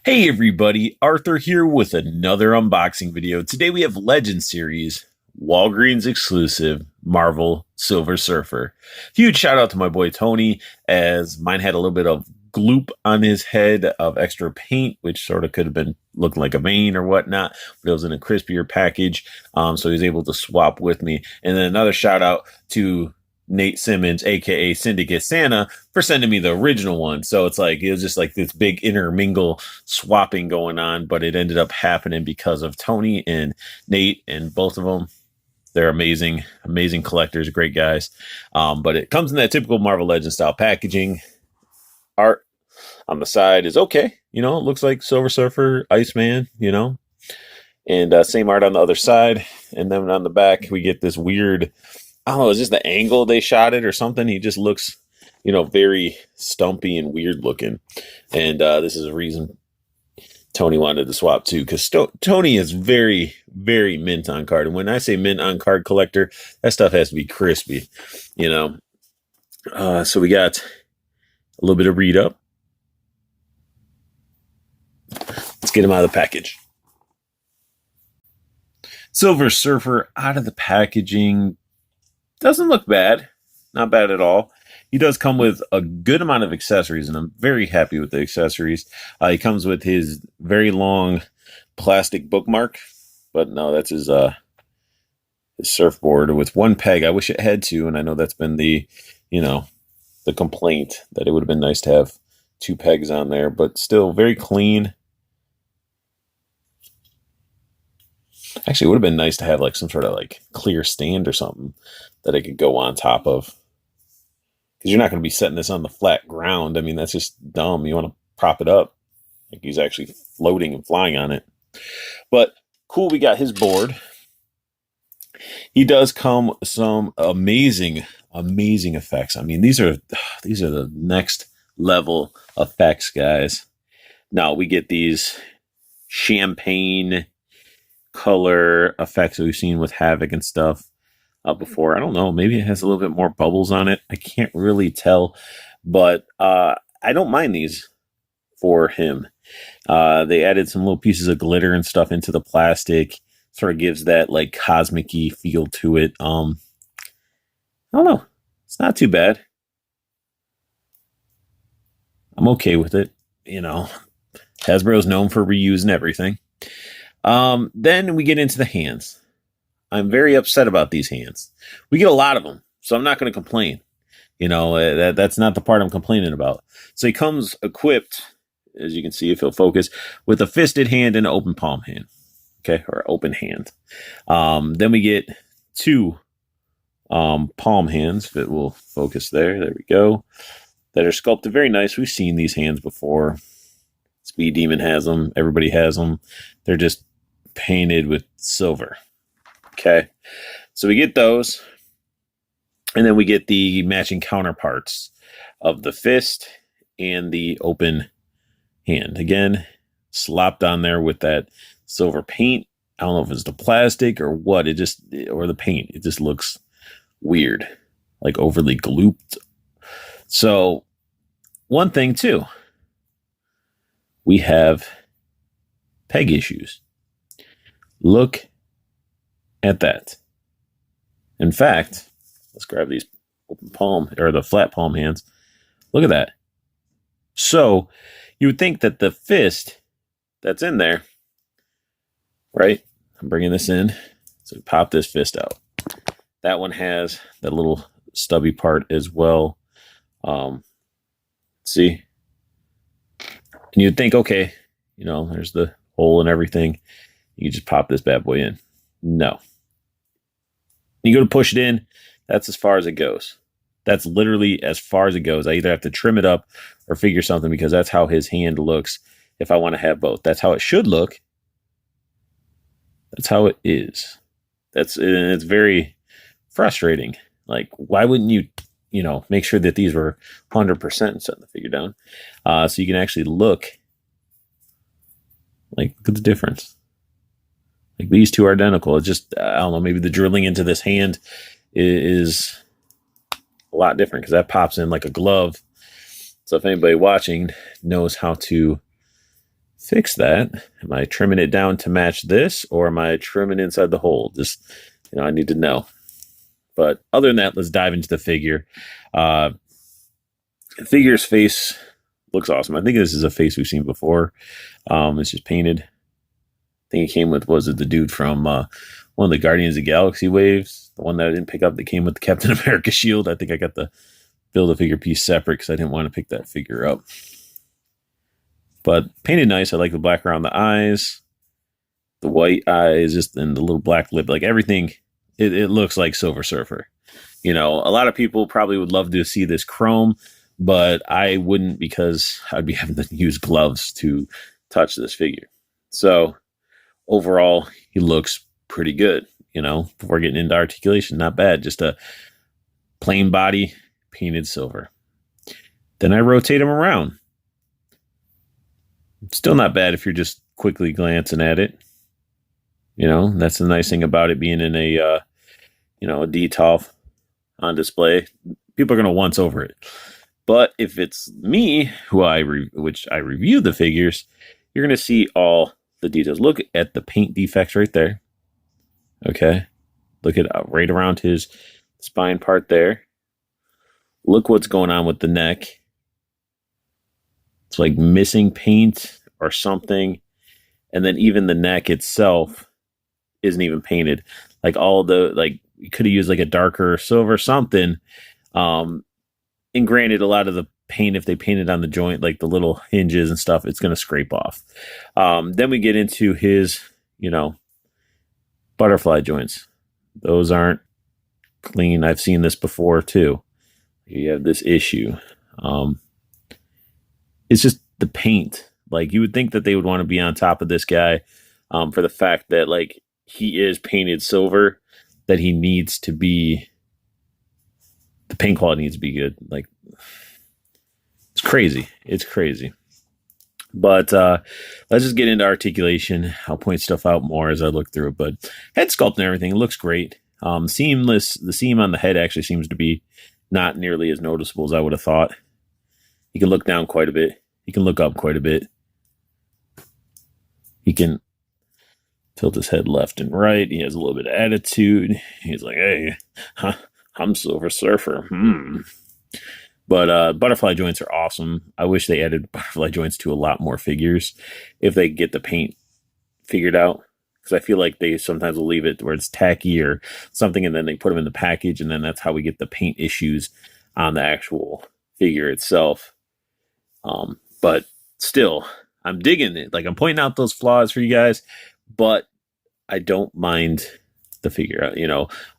Hey everybody, Arthur here with another unboxing video. Today we have Legend Series, Walgreens exclusive, Marvel Silver Surfer. Huge shout out to my boy Tony, as mine had a little bit of gloop on his head of extra paint, which sort of could have been looking like a vein or whatnot, but it was in a crispier package, so he was able to swap with me. And then another shout out to Nate Simmons, aka Syndicate Santa, for sending me the original one. So it's like it was just like this big intermingle swapping going on, but it ended up happening because of Tony and Nate, and both of them, they're amazing, amazing collectors, great guys. But it comes in that typical Marvel Legends style packaging. Art on the side is okay, it looks like Silver Surfer, Iceman, and same art on the other side. And then on the back, we get this weird, I don't know, is this the angle they shot it or something? He just looks, very stumpy and weird looking. And this is a reason Tony wanted to swap too, because Tony is very, very mint on card. And when I say mint on card collector, that stuff has to be crispy, So we got a little bit of read up. Let's get him out of the package. Silver Surfer out of the packaging. Doesn't look bad. Not bad at all. He does come with a good amount of accessories, and I'm very happy with the accessories. He comes with his very long plastic bookmark, but no, that's his surfboard with one peg. I wish it had two, and I know that's been the complaint, that it would have been nice to have two pegs on there, but still very clean. Actually, it would have been nice to have like some sort of like clear stand or something that I could go on top of. Because you're not going to be setting this on the flat ground. I mean, that's just dumb. You want to prop it up. Like he's actually floating and flying on it. But cool, we got his board. He does come with some amazing, amazing effects. I mean, these are the next level effects, guys. Now we get these champagne color effects that we've seen with Havoc and stuff before. I don't know, maybe it has a little bit more bubbles on it. I can't really tell, but I don't mind these for him. They added some little pieces of glitter and stuff into the plastic, sort of gives that like cosmic-y feel to it. I don't know, it's not too bad. I'm okay with it. Hasbro's known for reusing everything. Then we get into the hands. I'm very upset about these hands. We get a lot of them, so I'm not going to complain. That's not the part I'm complaining about. So he comes equipped, as you can see if he'll focus, with a fisted hand and an open palm hand. Okay, or open hand. Then we get two palm hands, if it will focus there. There we go. That are sculpted very nice. We've seen these hands before. Speed Demon has them. Everybody has them. They're just painted with silver. Okay, so we get those, and then we get the matching counterparts of the fist and the open hand. Again, slopped on there with that silver paint. I don't know if it's the plastic or what. Or the paint. It just looks weird, like overly glooped. So, one thing too, we have peg issues. Look at that. In fact, let's grab these open palm or the flat palm hands. Look at that. So you would think that the fist that's in there, right? I'm bringing this in. So pop this fist out. That one has that little stubby part as well. See? And you'd think, okay, there's the hole and everything. You just pop this bad boy in. No. You go to push it in, that's as far as it goes. That's literally as far as it goes. I either have to trim it up or figure something, because that's how his hand looks if I want to have both. That's how it should look. That's how it is. It's very frustrating. Like, why wouldn't you, make sure that these were 100% and setting the figure down, so you can actually look at the difference. Like, these two are identical. It's just, I don't know, maybe the drilling into this hand is a lot different, because that pops in like a glove. So if anybody watching knows how to fix that. Am I trimming it down to match this, or am I trimming inside the hole? Just, I need to know. But other than that, let's dive into the figure. Figure's face looks awesome. I think this is a face we've seen before. It's just painted. I think it came with, was it the dude from one of the Guardians of the Galaxy waves? The one that I didn't pick up that came with the Captain America shield. I think I got the Build-A-Figure piece separate because I didn't want to pick that figure up. But painted nice. I like the black around the eyes, the white eyes, just and the little black lip. Like everything, it looks like Silver Surfer. A lot of people probably would love to see this chrome, but I wouldn't because I'd be having to use gloves to touch this figure. So overall, he looks pretty good. Before getting into articulation, not bad. Just a plain body, painted silver. Then I rotate him around. Still not bad if you're just quickly glancing at it. That's the nice thing about it being in a, a DTOF on display. People are going to once over it. But if it's me, which I review the figures, you're going to see all the details. Look at the paint defects right there. Okay. Look at right around his spine part there. Look what's going on with the neck. It's like missing paint or something. And then even the neck itself isn't even painted. Like you could have used like a darker silver something. And granted, a lot of the paint, if they painted on the joint, like the little hinges and stuff, it's going to scrape off. Then we get into his, butterfly joints. Those aren't clean. I've seen this before too. You have this issue. It's just the paint. Like you would think that they would want to be on top of this guy for the fact that like he is painted silver, that he needs to be, the paint quality needs to be good. Like it's crazy. It's crazy. But let's just get into articulation. I'll point stuff out more as I look through it. But head sculpt and everything, it looks great. Seamless. The seam on the head actually seems to be not nearly as noticeable as I would have thought. He can look down quite a bit. He can look up quite a bit. He can tilt his head left and right. He has a little bit of attitude. He's like, hey, I'm Silver Surfer. But butterfly joints are awesome. I wish they added butterfly joints to a lot more figures if they get the paint figured out. Because I feel like they sometimes will leave it where it's tacky or something, and then they put them in the package, and then that's how we get the paint issues on the actual figure itself. But still, I'm digging it. Like I'm pointing out those flaws for you guys, but I don't mind the figure.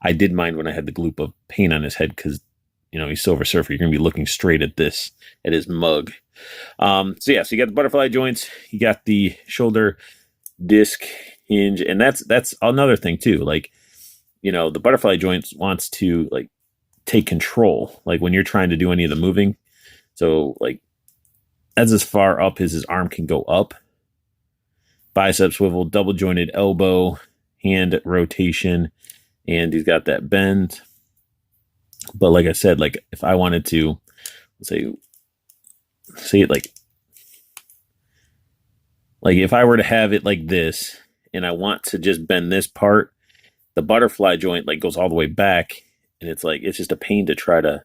I did mind when I had the gloop of paint on his head because he's Silver Surfer. You're going to be looking straight at his mug. So you got the butterfly joints. You got the shoulder disc hinge, and that's another thing too. Like, the butterfly joints wants to like take control. Like when you're trying to do any of the moving. So like that's as far up as his arm can go up. Bicep swivel, double jointed elbow, hand rotation, and he's got that bend. But like I said, like if I wanted to say it like if I were to have it like this and I want to just bend this part, the butterfly joint like goes all the way back, and it's just a pain to try to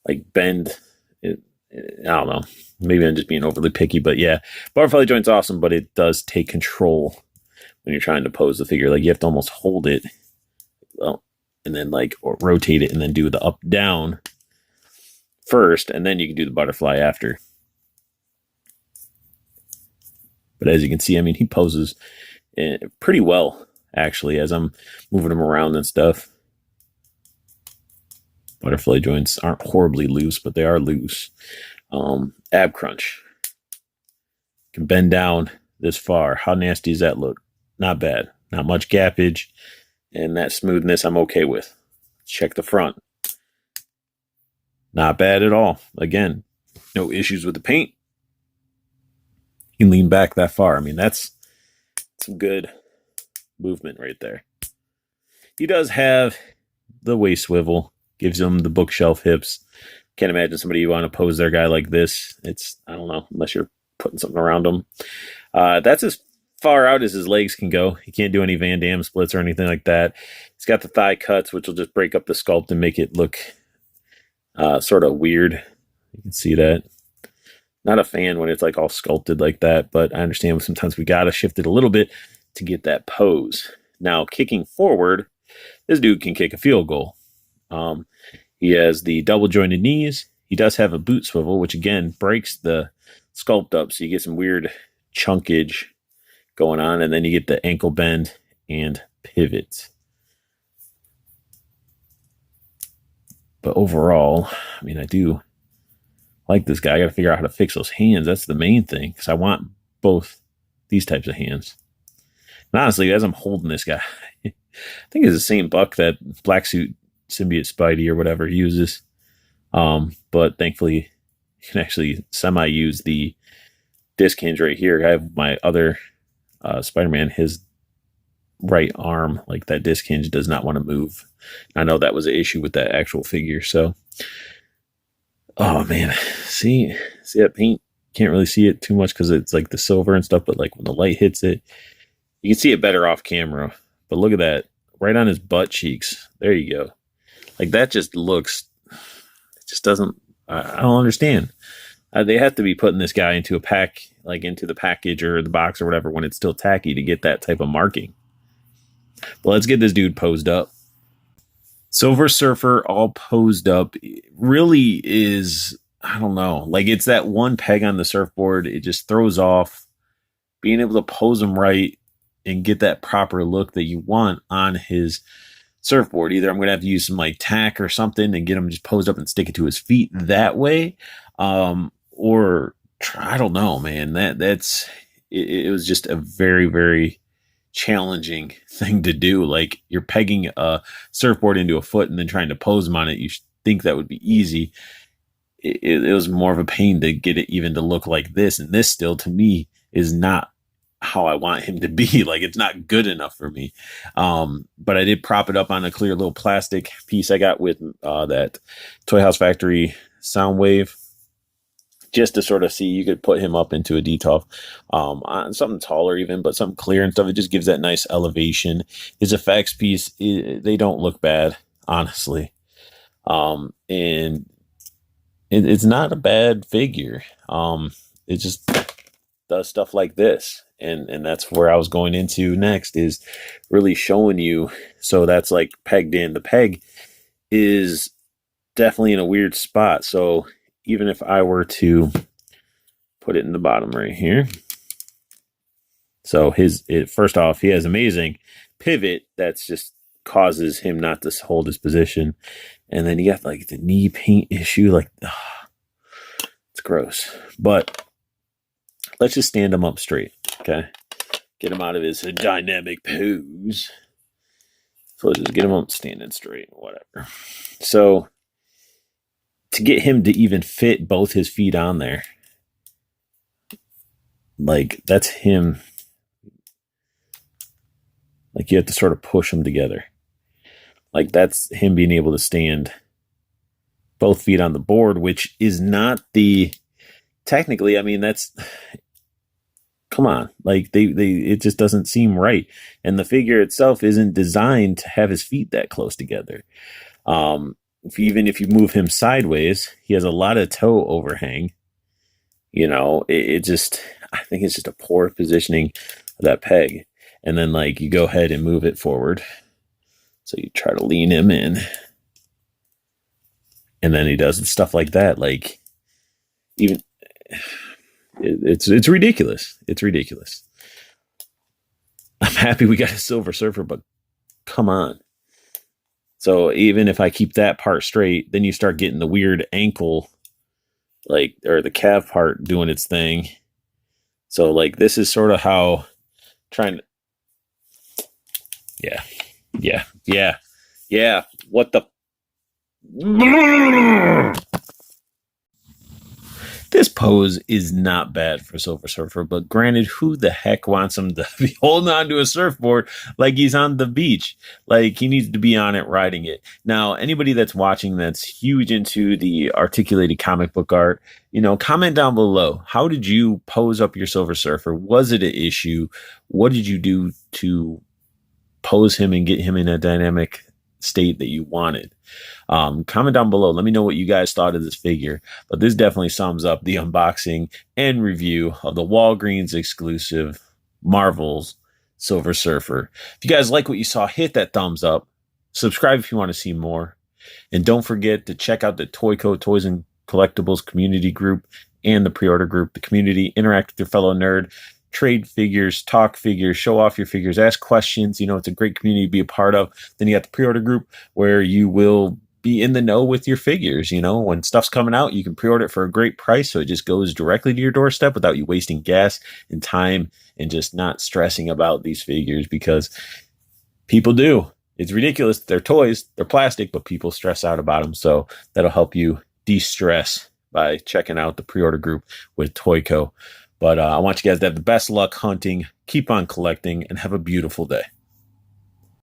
like bend it. I don't know. Maybe I'm just being overly picky, but yeah, butterfly joint's awesome, but it does take control when you're trying to pose the figure. Like you have to almost hold it. Well, and then or rotate it and then do the up down first, and then you can do the butterfly after. But as you can see, I mean, he poses pretty well actually as I'm moving him around and stuff. Butterfly joints aren't horribly loose, but they are loose. Ab crunch. Can bend down this far. How nasty does that look? Not bad. Not much gappage. And that smoothness I'm okay with. Check the front. Not bad at all. Again, no issues with the paint. You can lean back that far. I mean, that's some good movement right there. He does have the waist swivel. Gives him the bookshelf hips. Can't imagine somebody you want to pose their guy like this. I don't know, unless you're putting something around him. That's as far out as his legs can go. He can't do any Van Damme splits or anything like that. He's got the thigh cuts, which will just break up the sculpt and make it look sort of weird. You can see that. Not a fan when it's like all sculpted like that, but I understand sometimes we got to shift it a little bit to get that pose. Now, kicking forward, this dude can kick a field goal. He has the double jointed knees. He does have a boot swivel, which again breaks the sculpt up, so you get some weird chunkage going on, and then you get the ankle bend and pivot. But overall, I mean, I do like this guy. I got to figure out how to fix those hands. That's the main thing, because I want both these types of hands. And honestly, as I'm holding this guy, I think it's the same buck that Black Suit Symbiote Spidey or whatever uses. But thankfully, you can actually semi-use the disc hinge right here. I have my other Spider-Man, his right arm, like that disc hinge does not want to move. I know that was an issue with that actual figure. So, oh man, see that paint? Can't really see it too much because it's like the silver and stuff, but like when the light hits it, you can see it better off camera. But look at that, right on his butt cheeks. There you go. Like that just looks, it just doesn't, I don't understand. They have to be putting this guy into a pack, like into the package or the box or whatever when it's still tacky to get that type of marking. But let's get this dude posed up. Silver Surfer all posed up really is, I don't know, like it's that one peg on the surfboard. It just throws off being able to pose him right and get that proper look that you want on his surfboard. Either I'm going to have to use some like tack or something and get him just posed up and stick it to his feet that way. Or I don't know, man, that's, it was just a very, very challenging thing to do. Like you're pegging a surfboard into a foot and then trying to pose him on it. You think that would be easy. It was more of a pain to get it even to look like this. And this still to me is not how I want him to be. Like it's not good enough for me. But I did prop it up on a clear little plastic piece I got with that Toy House Factory Soundwave, just to sort of see, you could put him up into a DTOF on something taller even, but something clear and stuff. It just gives that nice elevation. His effects piece, they don't look bad, honestly. And it's not a bad figure. It just does stuff like this. And that's where I was going into next, is really showing you. So that's like pegged in. The peg is definitely in a weird spot. So even if I were to put it in the bottom right here. So first off, he has amazing pivot that's just causes him not to hold his position. And then you got like the knee paint issue. Like, it's gross. But let's just stand him up straight. Okay. Get him out of his dynamic pose. So let's just get him up standing straight. Whatever. So to get him to even fit both his feet on there, like that's him. Like you have to sort of push them together. Like that's him being able to stand both feet on the board, which is not the, technically, I mean, that's, come on, like it just doesn't seem right. And the figure itself isn't designed to have his feet that close together. Even if you move him sideways, he has a lot of toe overhang. You know, it just, I think it's just a poor positioning of that peg. And then like you go ahead and move it forward. So you try to lean him in. And then he does stuff like that. Like even it's ridiculous. It's ridiculous. I'm happy we got a Silver Surfer, but come on. So even if I keep that part straight, then you start getting the weird ankle, like, or the calf part doing its thing. So like this is sort of how trying to, yeah. What the? This pose is not bad for Silver Surfer, but granted, who the heck wants him to be holding on to a surfboard like he's on the beach? Like he needs to be on it, riding it. Now, anybody that's watching that's huge into the articulated comic book art, comment down below. How did you pose up your Silver Surfer? Was it an issue? What did you do to pose him and get him in a dynamic state that you wanted? Comment down below. Let me know what you guys thought of this figure. But this definitely sums up the unboxing and review of the Walgreens exclusive Marvel's Silver Surfer. If you guys like what you saw, hit that thumbs up. Subscribe if you want to see more. And don't forget to check out the Toyco Toys and Collectibles community group and the pre-order group. The community, interact with your fellow nerd, trade figures, talk figures, show off your figures, ask questions. It's a great community to be a part of. Then you got the pre-order group where you will be in the know with your figures. When stuff's coming out, you can pre-order it for a great price. So it just goes directly to your doorstep without you wasting gas and time and just not stressing about these figures, because people do. It's ridiculous. They're toys, they're plastic, but people stress out about them. So that'll help you de-stress by checking out the pre-order group with Toyco. But I want you guys to have the best luck hunting, keep on collecting, and have a beautiful day.